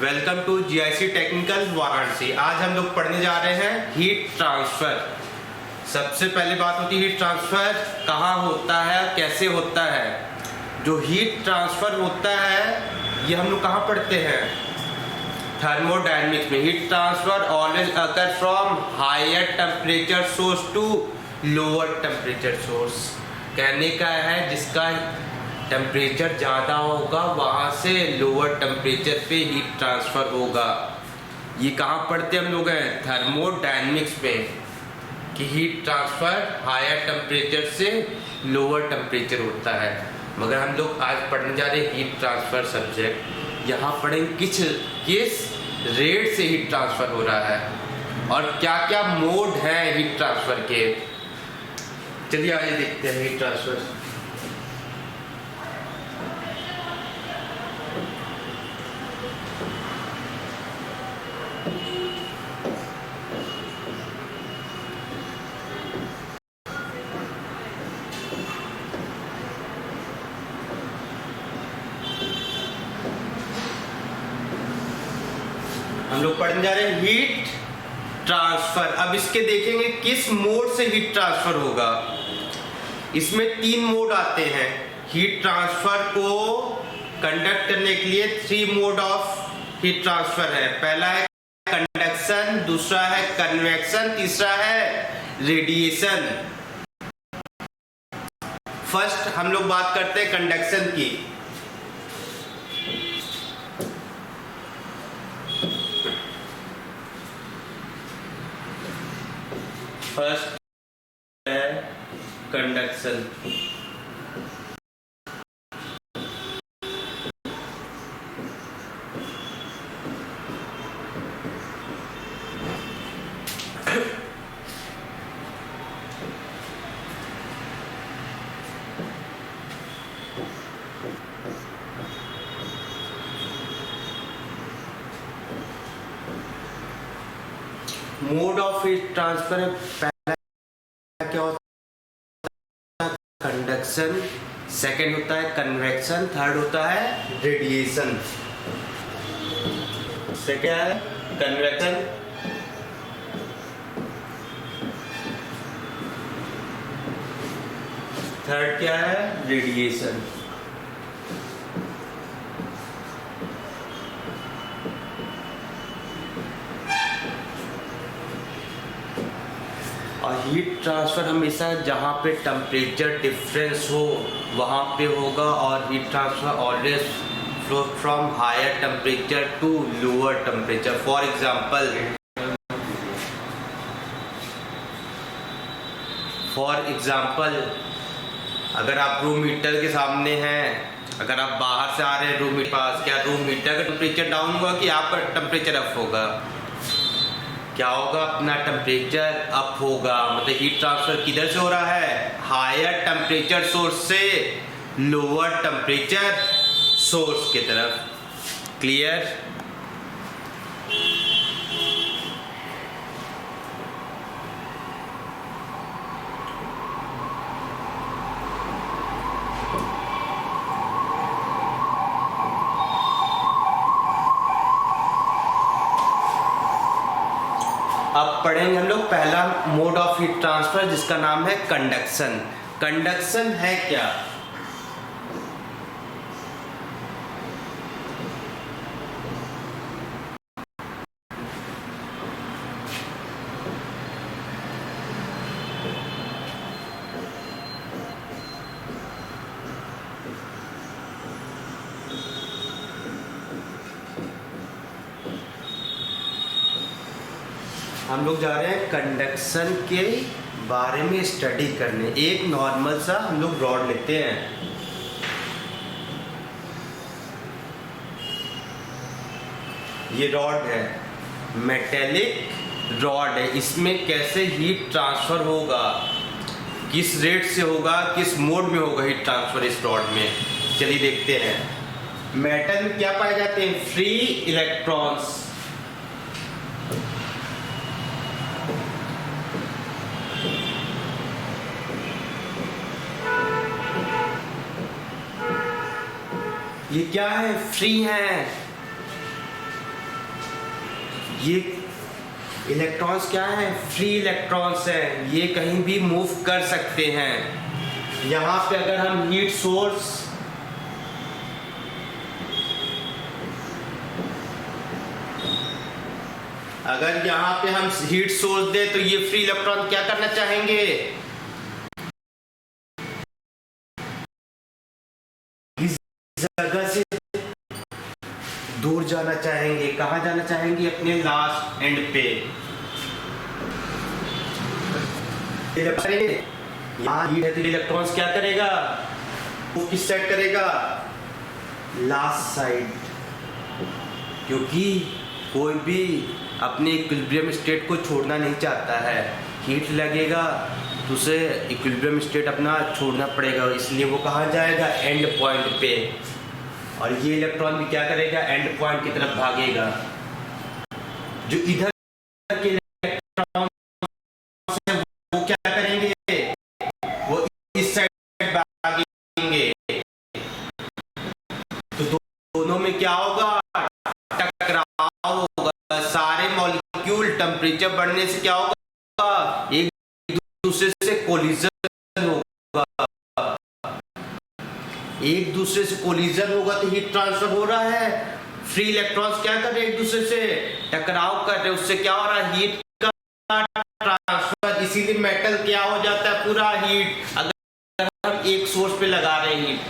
Welcome to GIC technical Varanasi. आज हम लोग पढ़ने जा रहे हैं हीट ट्रांसफर। सबसे पहले बात होती है हीट ट्रांसफर कहाँ होता है, कैसे होता है। जो हीट ट्रांसफर होता है ये हम लोग कहाँ पढ़ते हैं, थर्मोडायनेमिक्स में। Heat transfer always occur from higher temperature source to lower temperature source. कहने का है जिसका टेम्परेचर ज़्यादा होगा वहाँ से लोअर टेम्परेचर पे हीट ट्रांसफ़र होगा। ये कहाँ पढ़ते हम लोग हैं, थर्मोडायनेमिक्स में, कि हीट ट्रांसफ़र हायर टेम्परेचर से लोअर टेम्परेचर होता है। मगर हम लोग आज पढ़ने जा रहे हैं हीट ट्रांसफ़र सब्जेक्ट। यहाँ पढ़ेंगे किस रेट से हीट ट्रांसफ़र हो रहा है और क्या क्या मोड हैं हीट ट्रांसफ़र के। चलिए आगे देखते हैं हीट ट्रांसफ़र। हम लोग पढ़ने जा रहे हैं हीट ट्रांसफर। अब इसके देखेंगे किस मोड से हीट ट्रांसफर होगा। इसमें 3 मोड आते हैं। हीट ट्रांसफर को कंडक्ट करने के लिए 3 मोड ऑफ हीट ट्रांसफर है। पहला है कंडक्शन, दूसरा है कन्वेक्शन, तीसरा है रेडिएशन। फर्स्ट हम लोग बात करते हैं कंडक्शन की। फर्स्ट है conduction. Mode of heat transfer है, पहला क्या होता है कंडक्शन, सेकंड होता है कन्वेक्शन, थर्ड होता है रेडिएशन। सेकंड है कन्वेक्शन, थर्ड क्या है रेडिएशन। और हीट ट्रांसफ़र हमेशा जहाँ पे टेम्परेचर डिफरेंस हो वहाँ पे होगा। और heat transfer always flow from higher temperature to lower temperature. For example अगर आप रूम हीटर के सामने हैं, अगर आप बाहर से आ रहे हैं रूम के पास, क्या रूम हीटर का टेम्परेचर डाउन होगा कि आपका टेम्परेचर अप होगा? क्या होगा, अपना टेम्परेचर अप होगा। मतलब हीट ट्रांसफर किधर से हो रहा है, हायर टेम्परेचर सोर्स से लोअर टेम्परेचर सोर्स की तरफ। क्लियर? अब पढ़ेंगे हम लोग पहला मोड ऑफ हीट ट्रांसफर जिसका नाम है कंडक्शन। कंडक्शन है क्या? हम लोग जा रहे हैं कंडक्शन के बारे में स्टडी करने। एक नॉर्मल सा हम लोग रॉड लेते हैं। ये रॉड है, मेटेलिक रॉड है। इसमें कैसे हीट ट्रांसफर होगा, किस रेट से होगा, किस मोड में होगा हीट ट्रांसफर इस रॉड में, चलिए देखते हैं। मेटल में क्या पाए जाते हैं, फ्री इलेक्ट्रॉन्स। ये क्या है, फ्री है। ये इलेक्ट्रॉन्स क्या है? फ्री इलेक्ट्रॉन्स हैं, ये कहीं भी मूव कर सकते हैं। यहाँ पे अगर हम हीट सोर्स अगर यहाँ पे हम हीट सोर्स दे तो ये फ्री इलेक्ट्रॉन क्या करना चाहेंगे? इस जगह से दूर जाना चाहेंगे। कहाँ जाना चाहेंगे? अपने लास्ट एंड पे। यहाँ हीट है तो इलेक्ट्रॉन्स क्या करेगा? वो किस साइड करेगा? Last side. क्योंकि कोई भी अपने इक्विलिब्रियम स्टेट को छोड़ना नहीं चाहता है। हीट लगेगा तो उसे इक्विलिब्रियम स्टेट अपना छोड़ना पड़ेगा, इसलिए वो कहाँ जाएगा? एंड पॉइंट पे। और ये इलेक्ट्रॉन भी क्या करेगा? एंड पॉइंट की तरफ भागेगा। जो इधर के इलेक्ट्रॉन वो क्या करेंगे? वो इस साइड भागेंगे। तो दोनों में क्या होगा? टकराव होगा। सारे मॉलिक्यूल टेम्परेचर बढ़ने से क्या होगा? एक दूसरे से कोलिजन होगा। एक दूसरे से कोलिजन होगा तो हीट ट्रांसफर हो रहा है। फ्री इलेक्ट्रॉन्स क्या कर रहे हैं? एक दूसरे से टकराव कर रहे हैं। उससे क्या हो रहा है? हीट का ट्रांसफर। इसीलिए मेटल क्या हो जाता है? पूरा हीट। अगर हम एक सोर्स पे लगा रहे हैं हीट,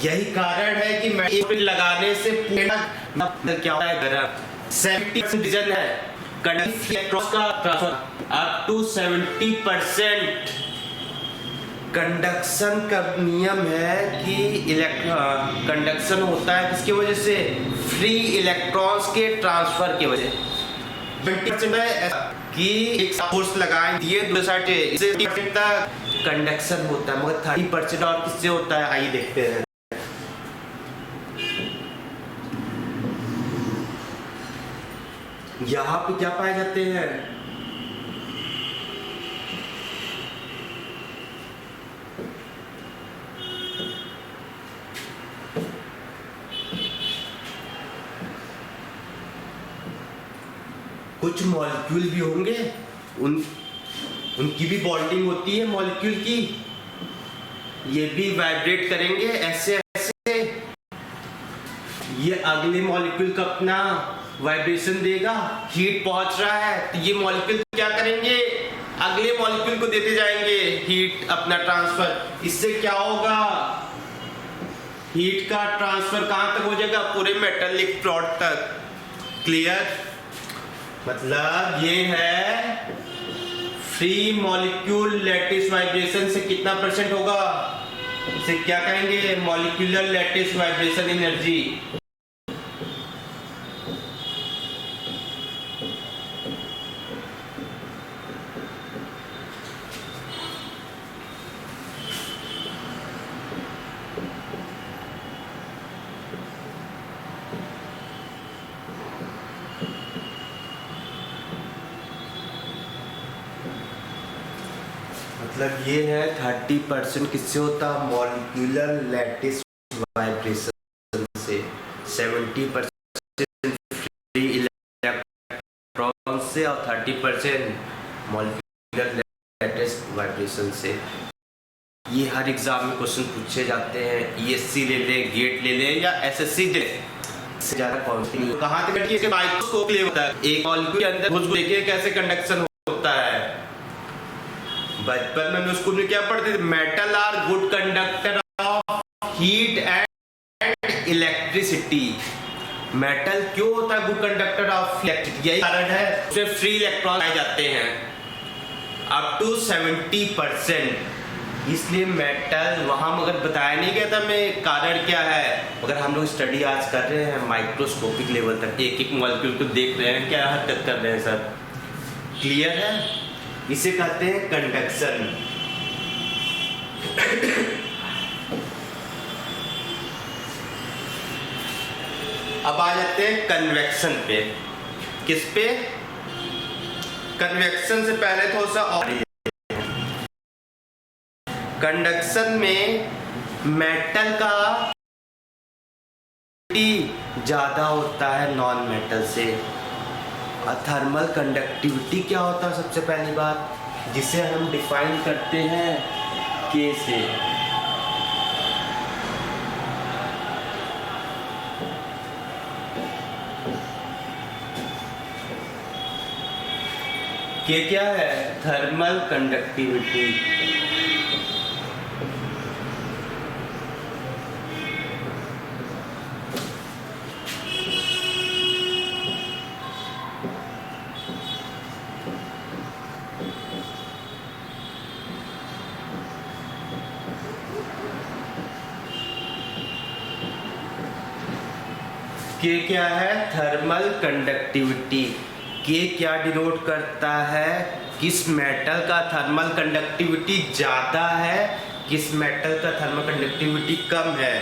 यही कारण है कि एक पे लगाने से पूरा क्या होता है? गर्म। 70% रीजन है इलेक्ट्रॉन का ट्रांसफर अप टू 70%। कंडक्शन का नियम है कि कंडक्शन होता है किसकी वजह से? फ्री इलेक्ट्रॉन्स के ट्रांसफर की वजह। 20% है कि एक सोर्स लगाएं दिए दूसरे साइड से 30% तक कंडक्शन होता है, मगर 30% और किससे होता है? आइए देखते हैं। यहाँ पे क्या पाए जाते हैं? कुछ मॉलिक्यूल भी होंगे, उनकी भी बॉन्डिंग होती है मॉलिक्यूल की। ये भी वाइब्रेट करेंगे ऐसे ऐसे। ये अगले मॉलिक्यूल का अपना वाइब्रेशन देगा। हीट पहुंच रहा है तो ये मॉलिक्यूल क्या करेंगे? अगले मॉलिक्यूल को देते जाएंगे हीट अपना ट्रांसफर। इससे क्या होगा? हीट का ट्रांसफर कहां तक हो जाएगा? पूरे मेटालिक रॉड तक। क्लियर? मतलब ये है फ्री मॉलिक्यूल लैटिस वाइब्रेशन से कितना परसेंट होगा? इसे क्या कहेंगे? Molecular lattice vibration energy. मतलब ये है 30% किससे होता? मॉलिक्यूलर लैटिस वाइब्रेशन से। 70% फ्री इलेक्ट्रॉन से और 30% मॉलिक्यूलर लैटिस वाइब्रेशन से। ये हर एग्जाम में क्वेश्चन पूछे जाते हैं। ESC ले ले, गेट ले ले या SSC ले ले, ज्यादा कौन कहाँ तक बैठिए? माइक्रोस्कोप ले होता है। एक मॉलिक्यूल के अंदर घुस देखिए कैसे कंडक्शन होता है। बचपन में स्कूल में क्या पढ़ते थे? Metal are good conductor of heat and electricity. Metal क्यों होता है गुड कंडक्टर ऑफ इलेक्ट्रिसिटी? यही कारण है उसमें फ्री इलेक्ट्रॉन आए जाते हैं अप टू 70%। इसलिए मेटल वहां मगर बताया नहीं गया था मैं कारण क्या है, मगर हम लोग स्टडी आज कर रहे हैं माइक्रोस्कोपिक लेवल तक। एक एक मॉलिक्यूल को देख रहे हैं, क्या हरकत कर रहे हैं सर। क्लियर है? इसे कहते हैं कंडक्शन। अब आ जाते हैं कन्वेक्शन पे। किस पे? कन्वेक्शन से पहले थोड़ा सा और कंडक्शन में मेटल का ज़्यादा होता है नॉन मेटल से। और थर्मल कंडक्टिविटी क्या होता है? सबसे पहली बात जिसे हम डिफाइन करते हैं के से। के क्या है? Thermal conductivity. के क्या है? Thermal conductivity. के क्या डिनोट करता है? किस मेटल का थर्मल कंडक्टिविटी ज़्यादा है, किस मेटल का थर्मल कंडक्टिविटी कम है।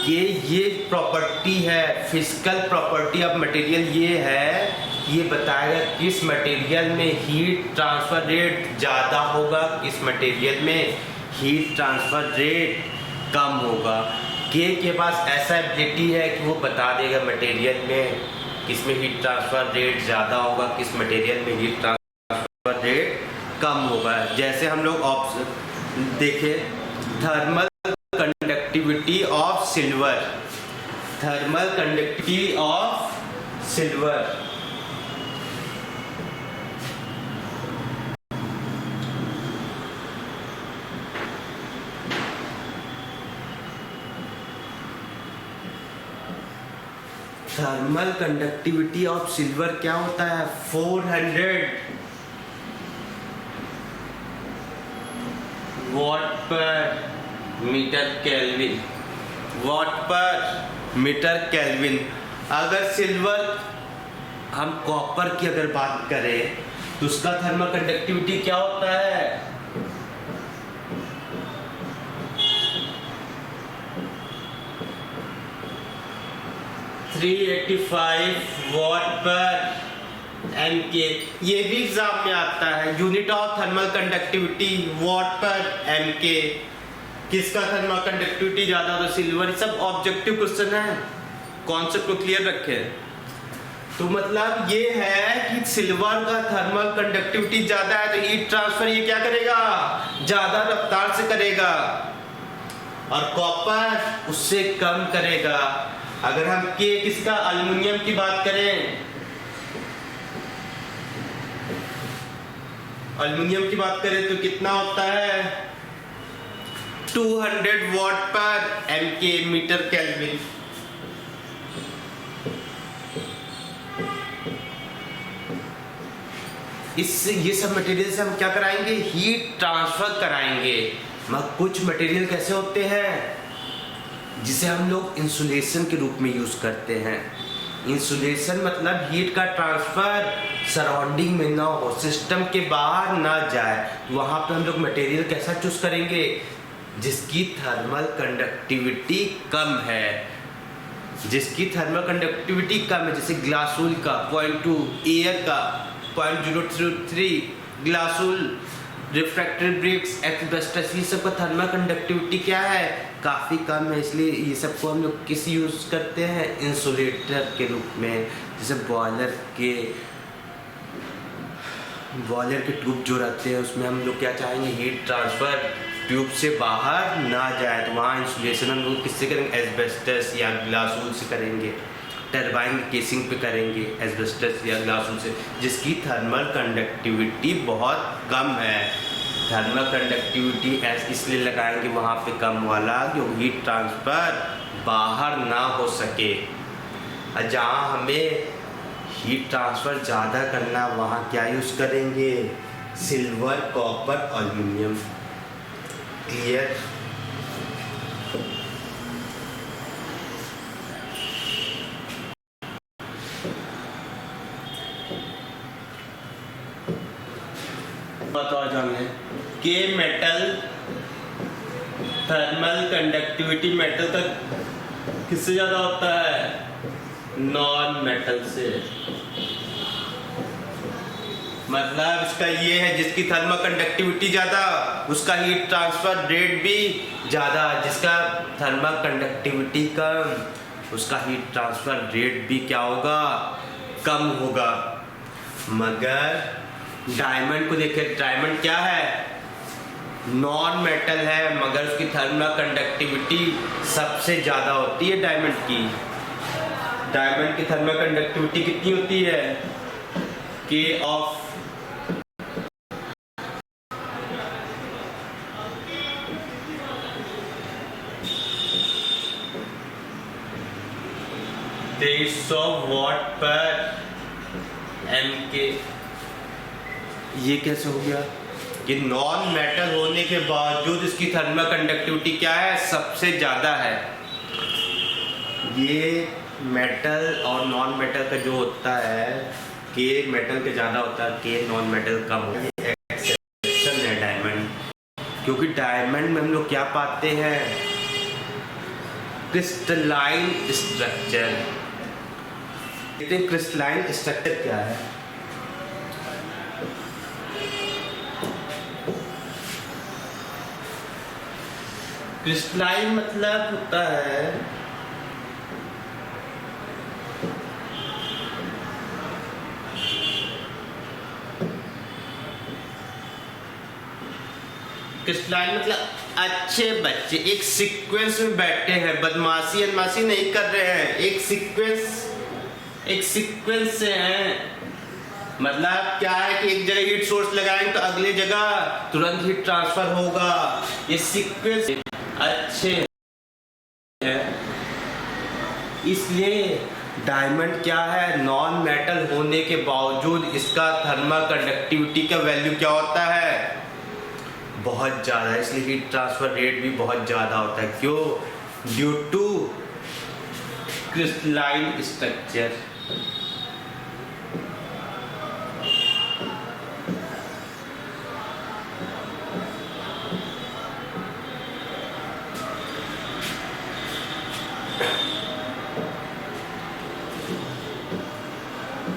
के ये प्रॉपर्टी है, फिजिकल प्रॉपर्टी ऑफ मटेरियल ये है, ये बताएगा किस मटेरियल में हीट ट्रांसफर रेट ज़्यादा होगा, किस मटेरियल में हीट ट्रांसफर रेट कम होगा। के पास ऐसा एबिलिटी है कि वो बता देगा मटेरियल में किस में हीट ट्रांसफर रेट ज़्यादा होगा, किस मटेरियल में हीट ट्रांसफर रेट कम होगा। जैसे हम लोग देखें thermal conductivity of silver, thermal conductivity of silver. Thermal conductivity of silver क्या होता है? 400 वॉट पर मीटर केल्विन, वॉट पर मीटर केल्विन। अगर सिल्वर, हम कॉपर की अगर बात करें तो उसका थर्मल कंडक्टिविटी क्या होता है? 385 वॉट पर एमके। ये भी एग्जाम में आता है, unit of thermal conductivity what पर एमके। किसका थर्मल कंडक्टिविटी ज्यादा? तो सिल्वर। सब ऑब्जेक्टिव क्वेश्चन है, कॉन्सेप्ट को क्लियर रखें। तो मतलब ये है कि सिल्वर का थर्मल कंडक्टिविटी ज्यादा है तो हीट ट्रांसफर ये क्या करेगा? ज्यादा रफ्तार से करेगा, और कॉपर उससे कम करेगा। अगर हम के किसका, एल्युमिनियम की बात करें, एल्युमिनियम की बात करें तो कितना होता है? 200 वॉट पर एमके, मीटर केल्विन। इससे ये सब मटेरियल से हम क्या कराएंगे? हीट ट्रांसफर कराएंगे। मगर कुछ मटेरियल कैसे होते हैं जिसे हम लोग इंसुलेशन के रूप में यूज करते हैं। इंसुलेशन मतलब हीट का ट्रांसफर सराउंडिंग में ना हो, सिस्टम के बाहर ना जाए। वहां पे हम लोग मटेरियल कैसा चूज करेंगे? जिसकी थर्मल कंडक्टिविटी कम है, जिसकी थर्मल कंडक्टिविटी कम है। जैसे ग्लासुल का 0.2, एयर का 0.003, ग्लासुल, रिफ्रैक्टरी ब्रिक्स, एस्बेस्टस, ये सब का थर्मल कंडक्टिविटी क्या है? काफ़ी कम है। इसलिए ये सबको हम लोग किस यूज़ करते हैं? इंसुलेटर के रूप में। जैसे बॉयलर के ट्यूब जो रहते हैं उसमें हम लोग क्या चाहेंगे? हीट ट्रांसफर ट्यूब से बाहर ना जाए, तो वहाँ इंसुलेशन हम लोग किससे करेंगे? एस्बेस्टस या ग्लासुल से करेंगे। टरबाइन केसिंग पे करेंगे एस्बेस्टस या ग्लासुल से, जिसकी थर्मल कंडक्टिविटी बहुत कम है। थर्मल कंडक्टिविटी इसलिए लगाएंगे वहाँ पे कम वाला, जो हीट ट्रांसफर बाहर ना हो सके। और जहाँ हमें हीट ट्रांसफर ज़्यादा करना, वहाँ क्या यूज़ करेंगे? Silver, copper, aluminium. क्लियर? बात और जान लें के मेटल थर्मल कंडक्टिविटी मेटल का किससे ज़्यादा होता है? नॉन मेटल से। मतलब इसका ये है, जिसकी थर्मल कंडक्टिविटी ज़्यादा उसका हीट ट्रांसफर रेट भी ज़्यादा, जिसका थर्मल कंडक्टिविटी कम उसका हीट ट्रांसफर रेट भी क्या होगा, कम होगा। मगर डायमंड को देखिए, डायमंड क्या है, नॉन मेटल है, मगर उसकी थर्मल कंडक्टिविटी सबसे ज़्यादा होती है डायमंड की। डायमंड की थर्मल कंडक्टिविटी कितनी होती है, के ऑफ वाट पर एम के। ये कैसे हो गया, कि नॉन मेटल होने के बावजूद इसकी थर्मल कंडक्टिविटी क्या है, सबसे ज़्यादा है। ये मेटल और नॉन मेटल का जो होता है, के मेटल के ज़्यादा होता है, के नॉन मेटल कम होता है। एक्सेप्शन है डायमंड, क्योंकि डायमंड में हम लोग क्या पाते हैं, क्रिस्टलाइन स्ट्रक्चर। लेकिन क्रिस्टलाइन स्ट्रक्चर क्या है, क्रिस्टलाइन मतलब होता है क्रिस्टलाइन मतलब अच्छे बच्चे एक सीक्वेंस में बैठे हैं, बदमाशी अदमाशी नहीं कर रहे हैं, एक सीक्वेंस से हैं। मतलब क्या है कि एक जगह हीट सोर्स लगाएंगे तो अगली जगह तुरंत हीट ट्रांसफर होगा। ये सीक्वेंस अच्छे है, इसलिए डायमंड क्या है, नॉन मेटल होने के बावजूद इसका थर्मल कंडक्टिविटी का वैल्यू क्या होता है, बहुत ज़्यादा। इसलिए हीट ट्रांसफर रेट भी बहुत ज़्यादा होता है। क्यों, ड्यू टू क्रिस्टलाइन स्ट्रक्चर।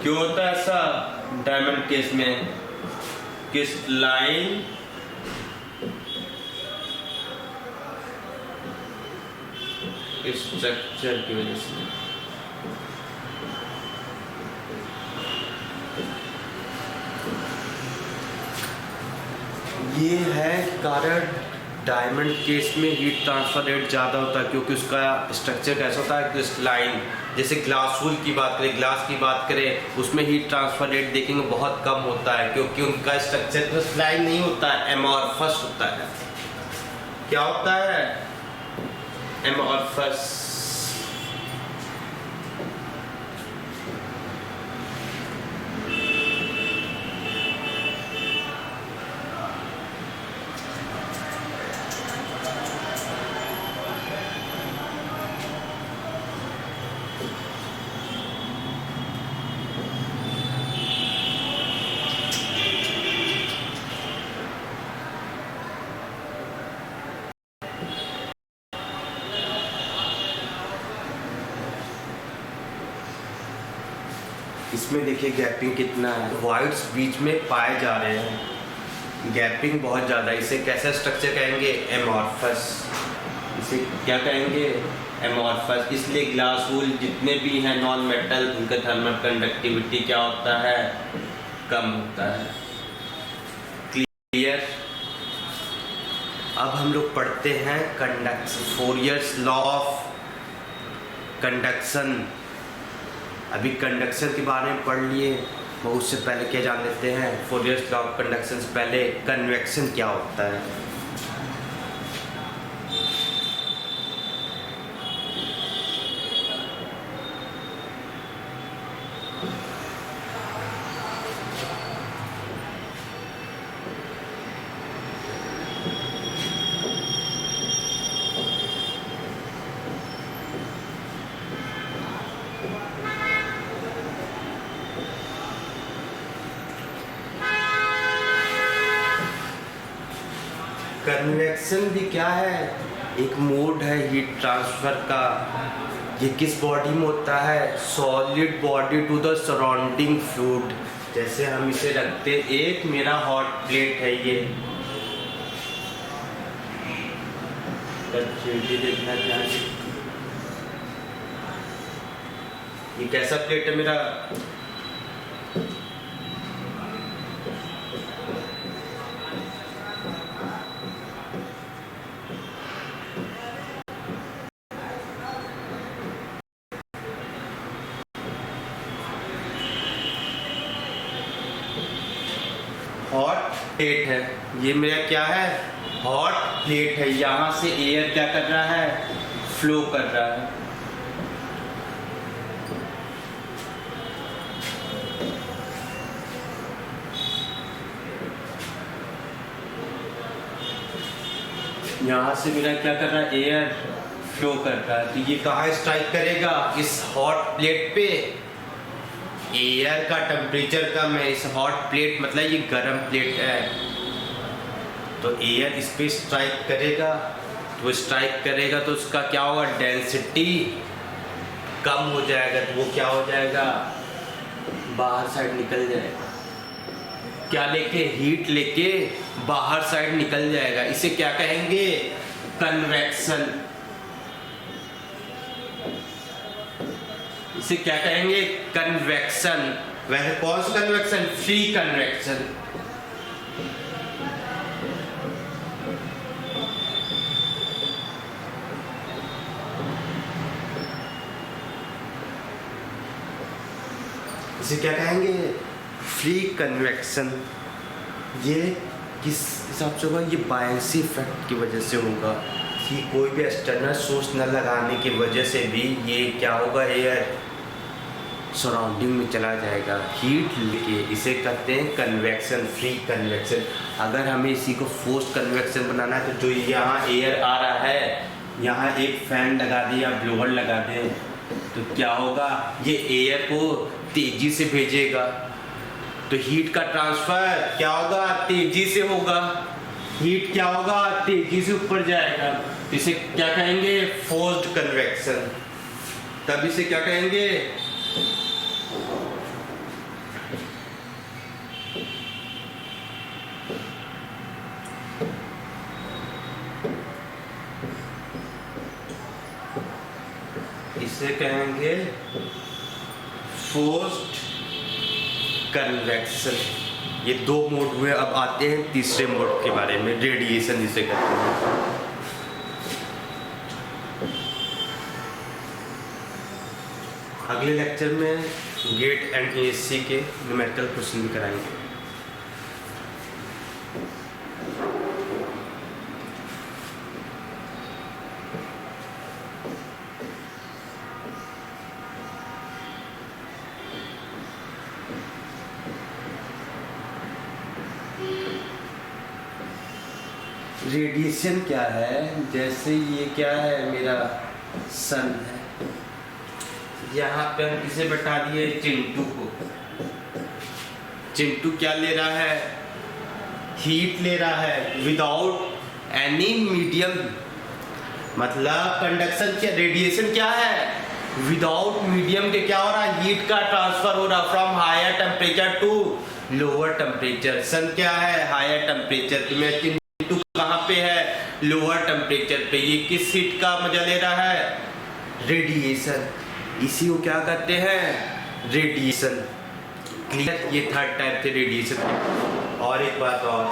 क्यों होता है ऐसा डायमंड केस में, क्रिस्टलाइन स्ट्रक्चर की वजह से। ये है कारण डायमंड केस में हीट ट्रांसफर रेट ज़्यादा होता है, क्योंकि उसका स्ट्रक्चर कैसा होता है, क्रिस्टलाइन। जैसे ग्लास वूल की बात करें, ग्लास की बात करें, उसमें हीट ट्रांसफर रेट देखेंगे बहुत कम होता है, क्योंकि उनका स्ट्रक्चर क्रिस्टलाइन नहीं होता है, एमॉर्फस होता है। क्या होता है, एमॉर्फस। इसमें देखिए गैपिंग कितना है, वॉइड्स बीच में पाए जा रहे हैं, गैपिंग बहुत ज़्यादा। इसे कैसा स्ट्रक्चर कहेंगे, एमॉर्फस। इसे क्या कहेंगे, एमॉर्फस। इसलिए ग्लास वूल जितने भी हैं नॉन मेटल, उनका थर्मल कंडक्टिविटी क्या होता है, कम होता है। क्लियर। अब हम लोग पढ़ते हैं कंडक्शन, फोरियर्स लॉ ऑफ कंडक्शन। अभी कंडक्शन के बारे में पढ़ लिए, वो उससे पहले क्या जान लेते हैं, फोरियर्स लॉ ऑफ कंडक्शन से पहले कन्वेक्शन क्या होता है। कन्वेक्शन भी क्या है, एक मोड है हीट ट्रांसफर का। ये किस बॉडी में होता है, solid body to the surrounding fluid. जैसे हम इसे रखते, एक मेरा हॉट प्लेट है, ये देखना चाहिए। ये कैसा प्लेट है मेरा? हॉट प्लेट है, ये मेरा क्या है? हॉट प्लेट है। यहाँ से एयर क्या कर रहा है? फ्लो कर रहा है। यहाँ से मेरा क्या कर रहा है? एयर फ्लो कर रहा है। तो ये कहाँ स्ट्राइक करेगा? इस हॉट प्लेट पे। एयर का टेम्परेचर कम है, इस हॉट प्लेट मतलब ये गर्म प्लेट है, तो एयर इस पे स्ट्राइक करेगा। तो स्ट्राइक करेगा तो उसका क्या होगा? डेंसिटी कम हो जाएगा, तो वो क्या हो जाएगा? बाहर साइड निकल जाएगा। क्या लेके? हीट लेके बाहर साइड निकल जाएगा। इसे क्या कहेंगे? कन्वेक्शन। इसे क्या कहेंगे? कन्वेक्शन। वैसे कौन सा कन्वेक्शन? Free convection. इसे क्या कहेंगे? Free convection. ये किस हिसाब से होगा? ये बायंसी इफेक्ट की वजह से होगा कि कोई भी एक्सटर्नल सोर्स न लगाने की वजह से भी ये क्या होगा? एयर सराउंडिंग में चला जाएगा हीट लेके। इसे कहते हैं कन्वेक्शन, फ्री कन्वेक्शन। अगर हमें इसी को फोर्स कन्वेक्शन बनाना है तो जो यहाँ एयर आ रहा है, यहाँ एक फैन लगा दें या ब्लोअर लगा दें तो क्या होगा? ये एयर को तेजी से भेजेगा, तो हीट का ट्रांसफर क्या होगा? तेजी से होगा। हीट क्या होगा? तेजी से ऊपर जाएगा। इसे क्या कहेंगे? Forced convection. तब इसे क्या कहेंगे? इसे कहेंगे फोर्स्ड कन्वेक्शन। ये दो मोड हुए। अब आते हैं तीसरे मोड के बारे में, रेडिएशन जिसे कहते हैं। अगले लेक्चर में गेट एंड एएससी के न्यूमेरिकल क्वेश्चन भी कराएंगे। रेडिएशन क्या है? जैसे ये क्या है? मेरा सन है। यहाँ पे हम किसे बैठा दिए? चिंटू को। चिंटू क्या ले रहा है? हीट ले रहा है विदाउट एनी मीडियम। मतलब कंडक्शन क्या? रेडिएशन क्या है? विदाउट मीडियम के क्या हो रहा है? हीट का ट्रांसफर हो रहा from higher temperature to lower temperature. Sun क्या है? हायर टेम्परेचर में। चिंटू कहाँ पे है? लोअर टेम्परेचर पे। ये किस हीट का मजा ले रहा है? रेडिएशन। इसी को क्या कहते हैं? रेडिएशन। क्लियर? ये थर्ड टाइप से रेडिएशन। और एक बात और,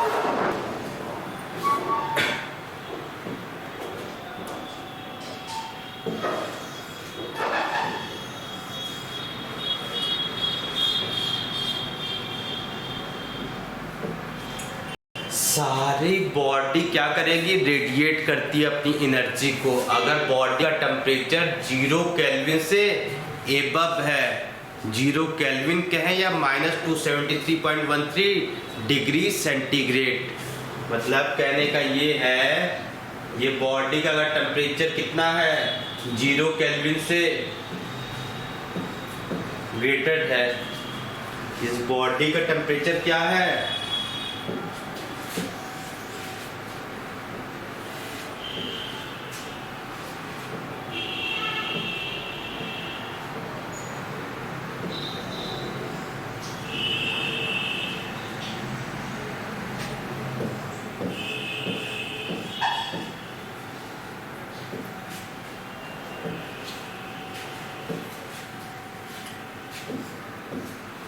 सारी बॉडी क्या करेगी? रेडिएट करती है अपनी एनर्जी को। अगर बॉडी का टेम्परेचर 0 केल्विन से एबव है, 0 केल्विन कहें या -273.13 डिग्री सेंटीग्रेड, मतलब कहने का ये है, ये बॉडी का अगर टेम्परेचर कितना है? 0 केल्विन से ग्रेटर है। इस बॉडी का टेम्परेचर क्या है?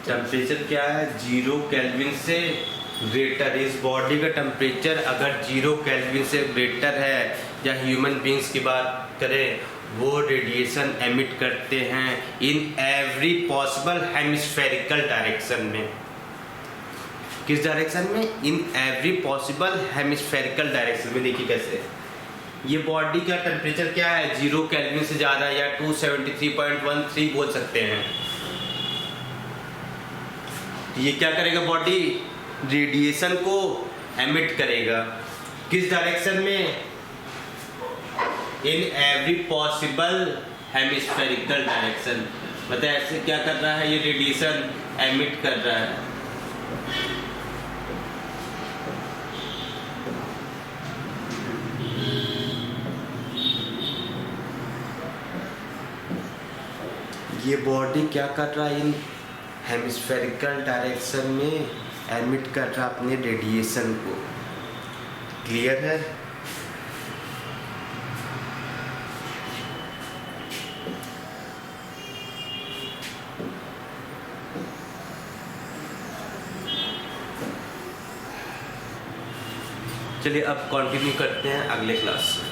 टेम्परेचर क्या है 0 केल्विन से ग्रेटर। इस बॉडी का टेम्परेचर अगर 0 केल्विन से ग्रेटर है या ह्यूमन बींग्स की बात करें, वो रेडिएशन एमिट करते हैं in every possible hemispherical direction में। किस डायरेक्शन में? In every possible hemispherical direction में। देखिए कैसे ये बॉडी का टेम्परेचर क्या है 0 केल्विन से ज़्यादा या 273.13 बोल सकते हैं। ये क्या करेगा? बॉडी रेडिएशन को एमिट करेगा। किस डायरेक्शन में? In every possible hemispherical direction. मतलब ऐसे क्या कर रहा है? ये रेडिएशन एमिट कर रहा है। ये बॉडी क्या कर रहा है? इन हेमिस्फेरिकल डायरेक्शन में एमिट कर रहा अपने रेडिएशन को। क्लियर है? चलिए अब कंटिन्यू करते हैं अगले क्लास में।